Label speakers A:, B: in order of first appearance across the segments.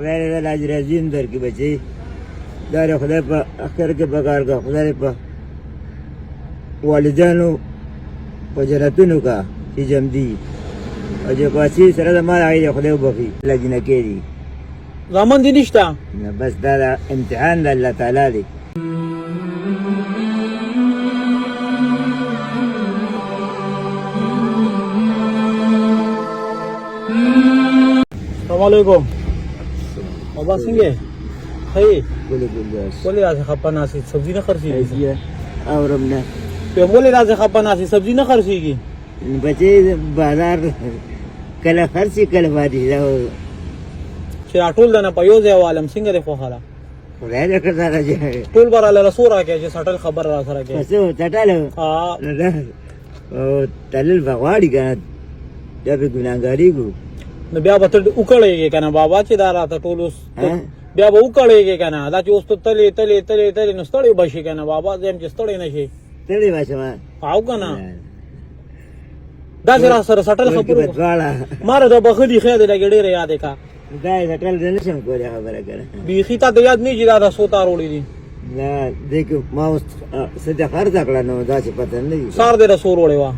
A: خدای دې اجر عظیم درکړي بچي، دا د خدای په اخر کې په کار کا، خدای په والدینو په جنتونو کا چې جمدي او چې پاسي سره د مال هغې خدای وبخي لجنه کې دي
B: زامن دي نشته
A: نه، بس دا د امتحان د الله تعالی دی.
B: السلام علیکم بابا څنګه خی
A: ګل ګلداس
B: ولې راځي خپه ناسي سبزي نه خرڅېږي
A: ایسیه اورم نه
B: په ولې راځي خپه ناسي سبزي نه خرڅېږي
A: بچي بازار کله خرڅي کله پاتې دا
B: چې ټول دنه په یو ځای والم څنګه دی خو خاله
A: خدای دې کړه راځي
B: ټول براله رسول راکې چې سټل خبر را سره کې
A: پسو تټاله
B: ها
A: او تلل بغواړي کنه دا به ګناګاری ګو
B: نو بیا به ته وکړېږي کنه بابا چې دا راته ټول اوس بیا به وکړېږي کنه دا چې اوس ته تلې نو ستړی بشي کنه بابا زم چې ستړی نشي
A: تلې واسه
B: او کنه دا چې را سره سټل خبرو
A: بدواړه
B: ماره د بخدي خیر لګې ډېر یادې کا
A: دا سټل نه شم کولای خبره کړه
B: بیخي ته د یاد نه چې دا سوتا وروړي دي
A: نه دیکھ ما اوس سده خرڅ کړه نو دا چې پته نه دي
B: سار دې رسول وروړي وا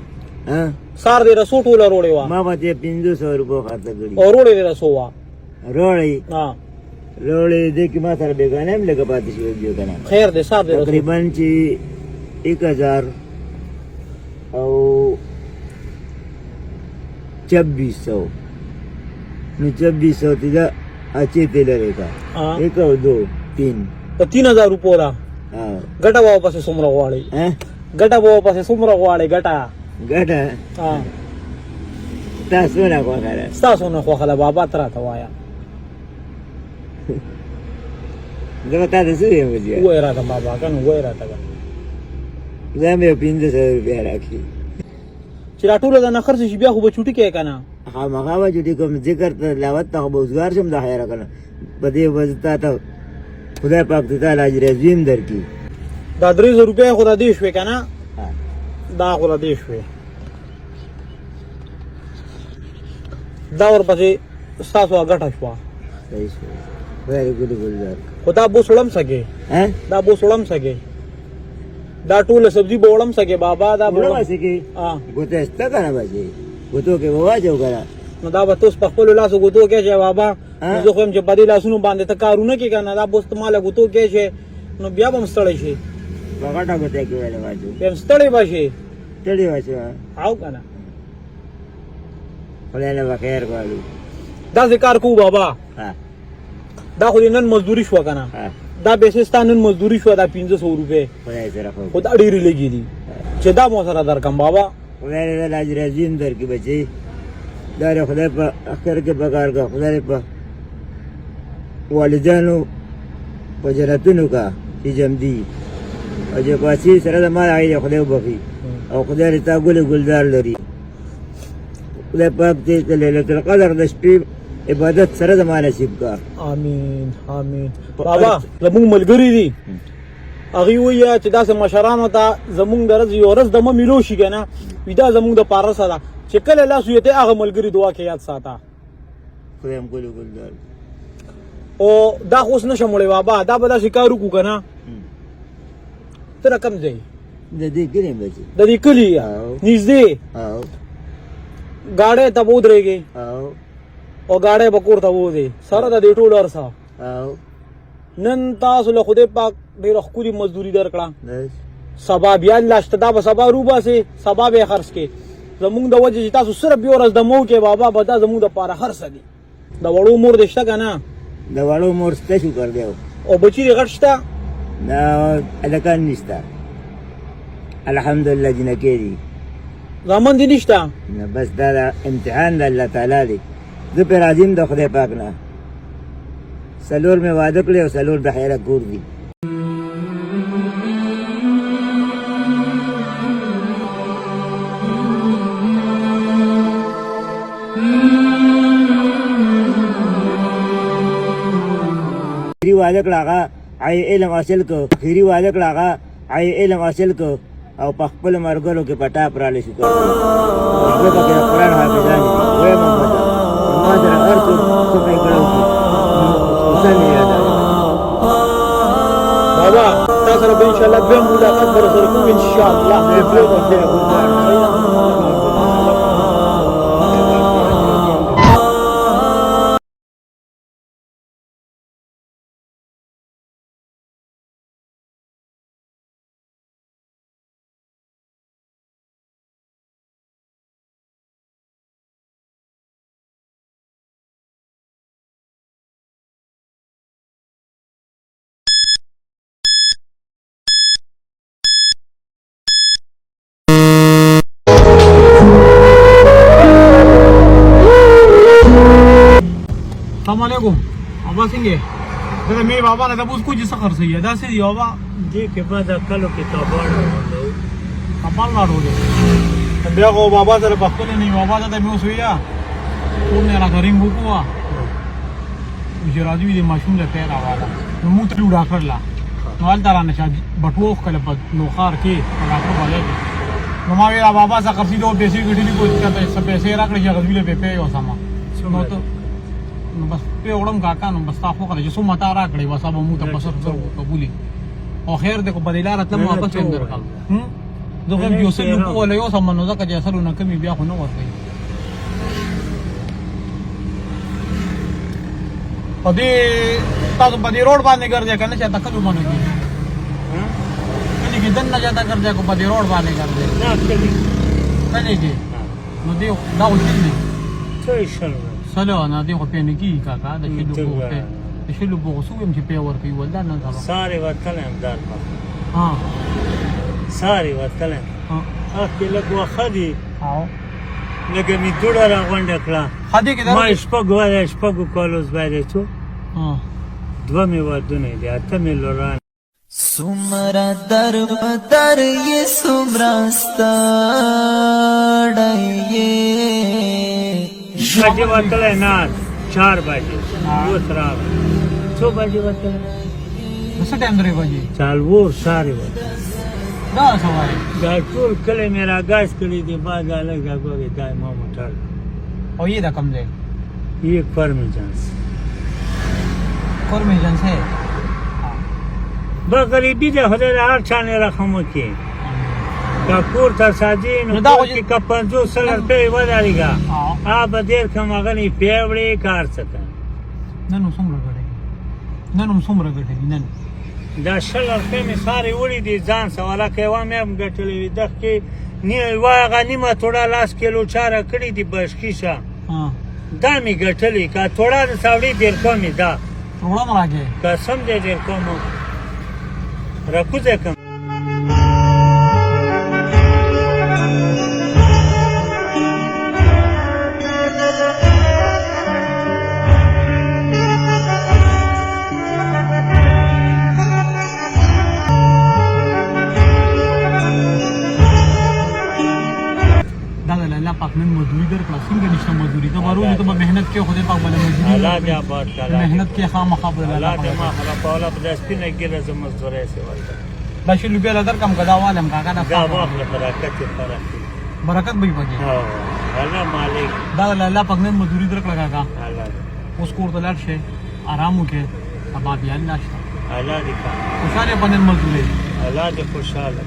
A: ها
B: سار دې رسول ټول وروړي وا
A: ما به 500 روپے خرڅ کړی
B: او وروړي دې رسول وا
A: روړی
B: ها
A: روړی دې کې ما سره بیگانه هم لګا پاتې شو دیو کنه
B: خیر دې سار دې رسول
A: تقریبا چې 1000 او 2600 نو 2600 تیجا اچھی تیلرے کا
B: ها
A: 1 او 2 3
B: په 3000 روپو را
A: ها
B: ګټه وو پسې څومره غواړي
A: ها
B: ګټه وو پسې څومره غواړي ګټه
A: ګټه
B: ها
A: تاسو نه کوله
B: تاسو نه خو خلا بابا تر تا وایا
A: دا تاسو یې وځي
B: وای را ته بابا کنه وای را ته
A: زه مې 500 روپیا راکړي
B: چې راټول د نخر شي بیا خو به چوټي کې کنه
A: هغه واجو دي کوم ذکر ته لاوت ته بوزګار شم د خیره کنه بده وځتا ته خدای پاک دې تعالی اجر عظیم درکړي
B: دا 300 روپیا خو د دې شوي کنه دا خو د دې شوي دا ورپسې ستاسو ګټه شوه
A: صحیح شو ویری ګډ ګلدار
B: خدا بو سړم سکے
A: ها
B: دا بو سړم سکے دا ټول سبزی بوړم سکے بابا دا
A: بوړم
B: بوړم
A: سکے
B: ها
A: ګوته استا کنه بچي ګوتو کې واجو کنه
B: نو دا به تاسو په خپل لاس غوتو کې چې بابا زه خو هم چې بدی لاسونو باندې ته کارونه کې کنه دا بوست مال غوتو کې چې نو بیا به مستړی شي
A: وګټه ګوته کې ویل واجو
B: هم ستړی بشي
A: تړي واچو
B: او کنه
A: خدای له خیر کوالو
B: دا ذکر کو بابا
A: ها
B: دا خو نن مزدوری شو کنه
A: ها
B: دا بیسستان نن مزدوری شو دا 500 روپے
A: خدای سره خو
B: خدا ډیری لګی دي چې دا مو سره درکم بابا
A: خدای دې اجر عظیم درکړي بچي، دا د خدای په اخر کې په کار کا، خدای په والدینو په جنتونو کا چې جمدي او چې پاسي سره د مال هغې خدای وبخي او خدای دې تا ګل ګلدار لري. خدای پاک دې د لیلة القدر د شپې عبادت سره د ما نصیب کا.
B: امين امين بابا زموږ ملګری دي هغه ویا چې دا سم مشرانو ته زموږ درز یو ورځ د مې ملو شي کنه ودا زموږ د پارس ده چې کله لاس یې ته هغه ملګری دعا کې یاد ساته
A: خدای هم ګل ګلدار
B: او دا خوښ نشمولې بابا دا به دا شکارو کو کنه تر کم ځای
A: د دې ګرې بچي
B: د دې کلی نږدې
A: او
B: گاڑی ته ودرېږي
A: او
B: گاڑی به کور ته وځي سره د دې ټول ارسه
A: او
B: نن تاسو له خدای پاک ډېر ښکلي مزدوري درکړه
A: بس
B: سبا بیا لاشته دا به سبا روبه سي سبا به خرڅ کې زمونږ د وجه چې تاسو صرف یو ورځ د مو کې بابا به دا زمونږ د پاره خرڅ دي د وړو مور دې شته که نه
A: د وړو مور شته شکر دی
B: او بچي دې غټ شته
A: دا هلکان نشته الحمدلله جنکې دي
B: زامن دې نشته
A: نه بس دا د امتحان د الله تعالی دی زه پرې راضي یم د خدای پاک نه څلور مې واده کړی او څلور د خیره کور دي خیری واده کړه هغه ای علم حاصل کو خیری واده کړه هغه ای علم حاصل کو او په خپل مرګرو کې پټا پراله شو هغه په قرآن حافظان دي وای محمد ما سره هر څه څه کوي
B: خبر سره کوم ان شاء الله. السلام علیکم ابا څنګه دا مې بابا نه تاسو کو چې څه خرڅ یې دا سې یو بابا
C: دې کې بعد کلو کې تابانه
B: خپل لارو دې بیا کو بابا سره په خپل نه بابا ته مې وسویا ټول نه راغریم وکوا چې راځي دې ماشوم له پیر راواله نو موږ ته وډا کړلا نو حال درانه چې بټوخ کله په نوخار کې راکو باندې نو ما ویلا بابا څخه خرڅې دوه پیسې ګټلې کوي چې څه پیسې راکړي چې غوډه په پیو سما نو ته نو بس په وړم کاکا نو بس تاسو خو چې سمه تا راکړی وسه به مو ته بس قبولي او خیر دې کو بدیلار اتلم واپس اندر کال زه هم یو څه نو ولا یو سم نو ځکه چې اصل نه کمی بیا خو نه ورته په دې تاسو په دې روډ باندې ګرځي کنه چې تکلو باندې کله کې دنه جاتا ګرځي کو په دې روډ باندې ګرځي کله کې نو دې دا وځي
C: څه شل
B: سلو انا دې خو پېنه کی کاکا د شلو بوته د شلو بوغسو هم چې په ور کوي ولدا نه دا
C: ساري وتلم دار
B: ها
C: ساري وتلم
B: ها
C: اخی له واخدي
B: او
C: لکه می ډوډه را غونډه کړه
B: خدي کې
C: ما شپږ کالوس باندې څو
B: ها
C: دوه می ودونه دي اته می لوران
D: سمرا در بدر یہ سمراستا ڈائیے
C: بجے وتلې نه 4 بجے یو تر 6 بجے وتلې
B: څه ټایم درې بجې
C: چالور ساري وته
B: دا سوای
C: دا ټول کله میرا غاز کړی دی باز الګ غوږی دای ما موټر
B: او یہ دا کم دے
C: یہ فرمیجنس
B: فرمیجنس ہے
C: با غریبی ده خدای هر چانه رقم کې کپور تر ساجین
B: دا
C: کې ک 50 سلر په ودارېګا آب دیر کوم غني پیوړې کار څه
B: نن څومره غړي نن څومره غړي نن
C: دا شلر په می ساري وړي دي ځان سواله کوي مې هم ګټلې وي دغه کې نه واغه نیمه توړه لاس کیلو چاره کړی دی بشکیشه
B: ها
C: دا می ګټلې کا توړه د ساوړي دیر کومې دا
B: پروګرام راګه
C: قسم دې دیر کوم راکوزه کوم
B: پاک نن مزدوری در کړه څنګه نشته مزدوری ته ورو ته مهنت کې خدای پاک باندې مزدوری
C: الله دې آباد کړه
B: مهنت کې خامخا به
C: الله دې ما خلا پاولا په دسپینه کې لازم مزدوري سي ورته
B: دا شلو بیا لدر کم غدا والم کاکا دا
C: دا واخله برکت فرق
B: برکت به پکې
C: ها الله مالک
B: دا الله پاک نن مزدوری در کړه کاکا
C: الله
B: اوس کور ته لاړ شي آرام وکړه ابا بیا ناشته
C: الله دې کا
B: خوشاله باندې مزدوري
C: الله دې خوشاله